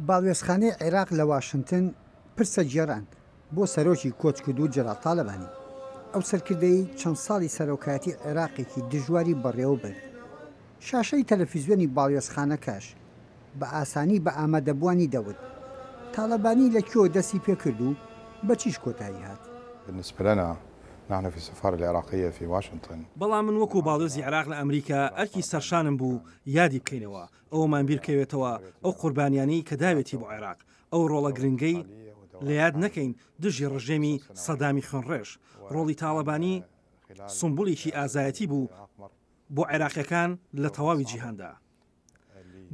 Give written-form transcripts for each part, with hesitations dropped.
باڵێۆزخانەی عێراق لە واشنگتن پرسە جێران بۆ سەرۆکی کۆچکردو جەلال تاالبانی. ئەو سەرکردەی چەند ساڵی سەرۆکایەتی عێراقێکی دژواری بەڕێوە برد. شاشەی تەلەڤیزیۆنی باڵێۆزخانەکەش بە ئاسانی بە ئامادەبوانی دەوت. تاالبانی لەکوێوە دەستی پێکرد و بە چیش کۆتایی هات؟ بالنسبة لنا نحن في السفارة العراقية في واشنطن. بەڵام من وەکو باڵۆزی عێراق لە ئەمریکا ئەرکی سەرشانم بوو یادی بکەینەوە ئەومان بیرکەوێتەوە ئەو قوربانیانەی کە داوێتی بۆ عێراق ئەو ڕۆڵە گرنگەی لە یاد نەکەین دژی ڕژێمی سەدامی خوێنڕێژ. ڕۆڵی تاالبانی سمبوڵێکی ئازایەتی بوو بۆ عێراقیەکان لە تەواوی جیهاندا.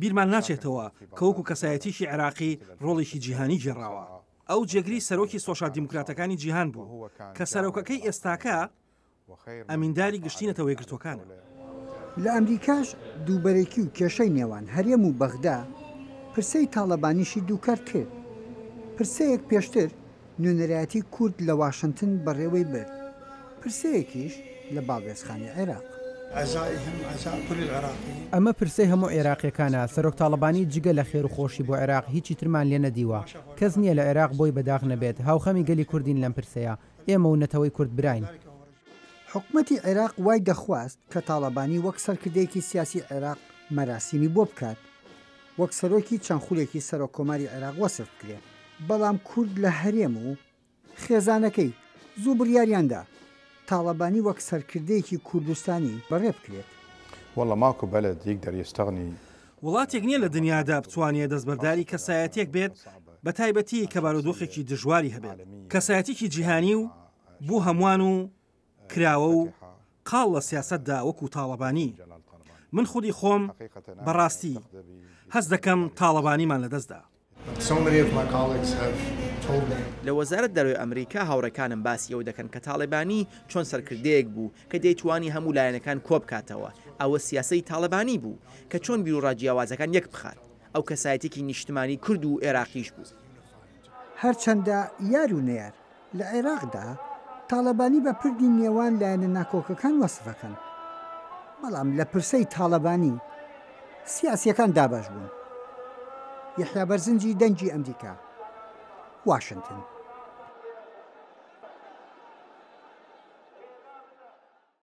بیرمان ناچێتەوە کە وەکو کەسایەتیشی عێراقی ڕۆڵێکی جیهانی گێڕاوە. ئەو جێگری سەرۆکی سۆشال دیموکراتەکانی جیهان بوو کە سەرۆکەکەی ئێستاکە ئەمینداری گشتینەتەوە یەکگرتوەکانە. لە ئەمریکاش دووبەرێکی و کێشەی نێوان هەرێم و بەغدا پرسەی تاالبانیشی دووکار کرد. پرسەیەک پێشتر نوێنەرایەتی کورد لە واشنگتن بەڕێوەی برد. پرسەیەکیش لە باڵێۆزخانەی عێراق. ئەمە پرسەی هەموو عێراقیەکانە. سەرۆک تاالبانی جگە لە خێر و خۆشی بۆ عێراق هیچی ترمان لێ نەدیوە. کەس نییە لە عێراق بۆی بەداغ نەبێت. هاوخەمی گەلی کوردین لەم پرسەیە. ئێمە و نەتەوەی کورد براین. حکوومەتی عێراق وای دەخواست کە تاالبانی وەک سەرکردەیەکی سیاسی عێراق مەراسیمی بۆ بکات، وەک سەرۆکی چەند خولێکی سەرۆک کۆماری عێراق وەسف بکرێت. بەڵام کورد لە هەرێم و خێزانەکەی زوو بڕیاریاندا تاالبانی وەک سەرکردەیەکی کوردستانی بەڕێ بکرێت. والله ماكو بلد يقدر يستغني. وڵاتێک نییە لە دنیادا بتوانێت دەستبەرداری کەسایەتێک بێت بە تایبەتی کە بارودۆخێکی دژواری هەبێت. کەسایەتێکی جیهانی و بۆ هەمووان و کراوە و قاڵ لە سیاسەتدا وەکو تاالبانی. من خودی خۆم بەڕاستی هەست دەکەم تاالبانیمان لەدەستدا. لە وەزارەت دەرەوەی ئەمریکا هاوڕێکانم باسی ئەو دەکەن کە تاالبانی چۆن سەرکردەیەک بوو کە دەیتوانی هەموو لایەنەکان کۆبکاتەوە. ئەوە سیاسەی تاالبانی بوو کە چۆن بیرۆڕاجیاوازەکان یەک بخات. ئەو کەسایەتێکی نیشتمانی کورد و عێراقیش بوو. هەرچەندە یار و نەیار لە عێراقدا تاالبانی بە پردی نێوان لایەنە ناکۆکەکان وەسفەکەن. بەڵام لە پرسەی تاالبانی سیاسیەکان دابش بوون. یحیا بەرزنجی دەنگی ئەمریکا، واشنگتن.